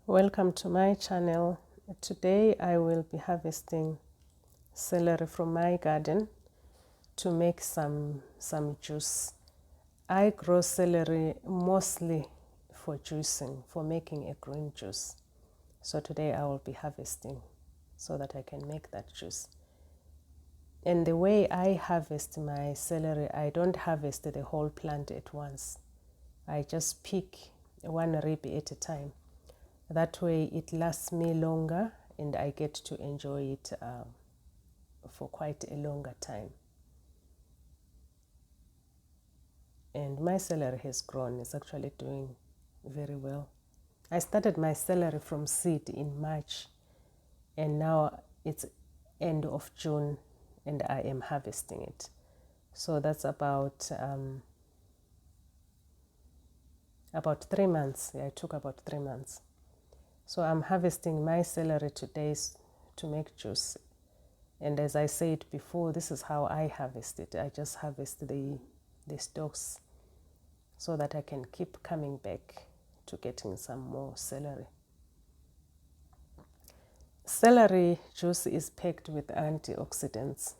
Welcome to my channel. Today I will be harvesting celery from my garden to make some juice. I grow celery mostly for juicing, for making a green juice. So today I will be harvesting so that I can make that juice. And the way I harvest my celery, I don't harvest the whole plant at once. I just pick one rib at a time. That way it lasts me longer and I get to enjoy it for quite a longer time. And my celery has grown. It's actually doing very well. I started my celery from seed in March and now it's end of June and I am harvesting it. So that's about 3 months. Yeah, it took about 3 months. So I'm harvesting my celery today to make juice. And as I said before, this is how I harvest it. I just harvest the stalks so that I can keep coming back to getting some more celery. Celery juice is packed with antioxidants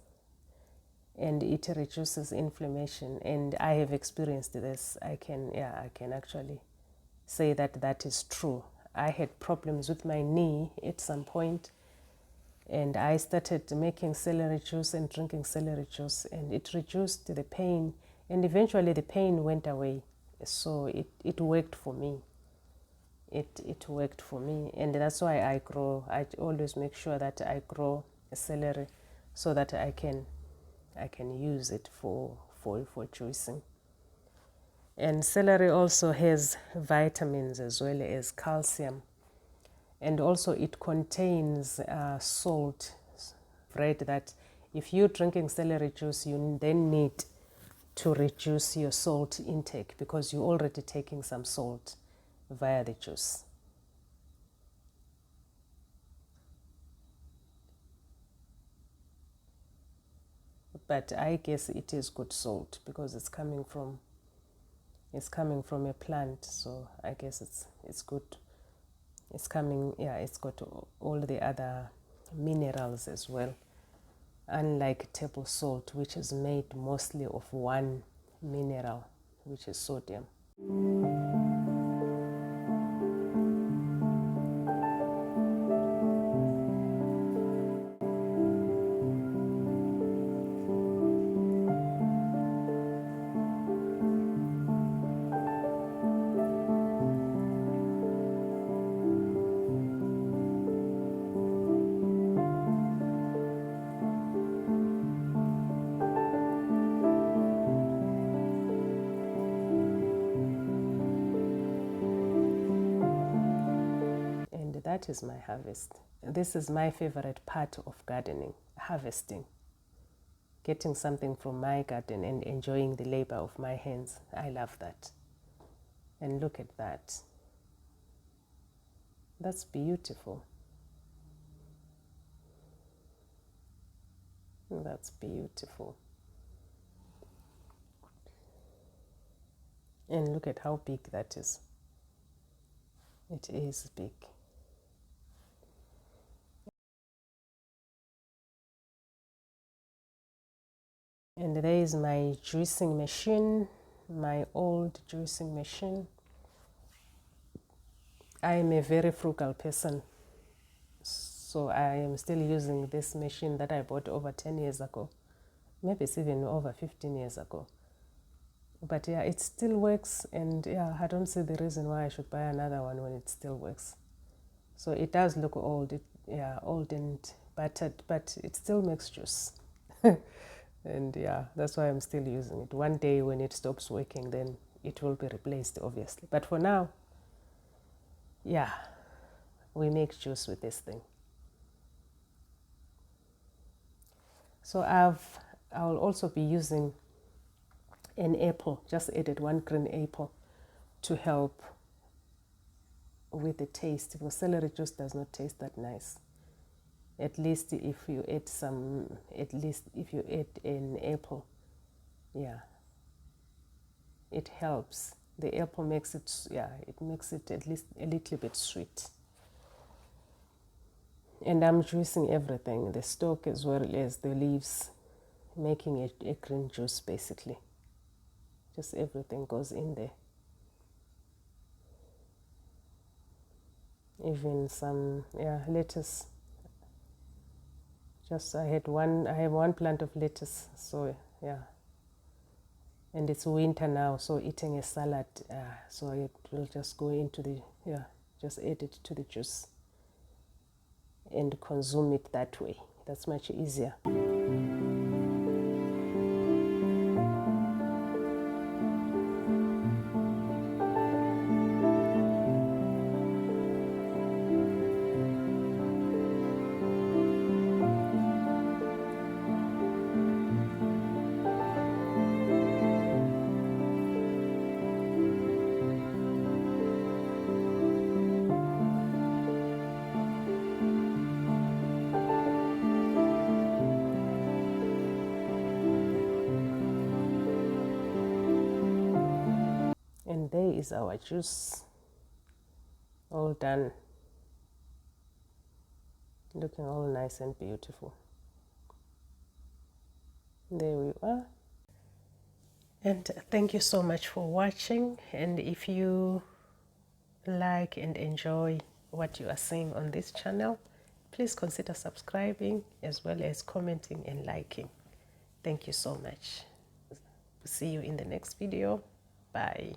and it reduces inflammation, and I have experienced this. I can actually say that is true. I had problems with my knee at some point, and I started making celery juice and drinking celery juice, and it reduced the pain, and eventually the pain went away. So it worked for me. It worked for me, and that's why I always make sure that I grow celery so that I can use it for juicing. And celery also has vitamins as well as calcium, and also it contains salt. Read that if you're drinking celery juice, you then need to reduce your salt intake because you're already taking some salt via the juice. But I guess it is good salt because it's coming from a plant, so I guess it's good. It's coming, yeah, it's got all the other minerals as well, unlike table salt, which is made mostly of one mineral, which is sodium. And that is my harvest. This is my favorite part of gardening, harvesting. Getting something from my garden and enjoying the labor of my hands. I love that. And look at that. That's beautiful. That's beautiful. And look at how big that is. It is big. And there is my juicing machine, my old juicing machine. I am a very frugal person, so I am still using this machine that I bought over 10 years ago. Maybe it's even over 15 years ago. But yeah, it still works, and yeah, I don't see the reason why I should buy another one when it still works. So it does look old, old and battered, but it still makes juice. And yeah, that's why I'm still using it. One day when it stops working, then it will be replaced, obviously. But for now, yeah, we make juice with this thing. So I'll also be using an apple, just added one green apple to help with the taste, because celery juice does not taste that nice. At least if you add an apple, yeah, it helps. The apple makes it, yeah, it makes it at least a little bit sweet. And I'm juicing everything, the stalk as well as the leaves, making a green juice basically. Just everything goes in there. Even some lettuce. Just I have one plant of lettuce, so yeah. And it's winter now, so eating a salad, so it will just go into the just add it to the juice and consume it that way. That's much easier. And there is our juice, all done, looking all nice and beautiful. There we are. And thank you so much for watching. And if you like and enjoy what you are seeing on this channel, please consider subscribing as well as commenting and liking. Thank you so much. See you in the next video. Bye.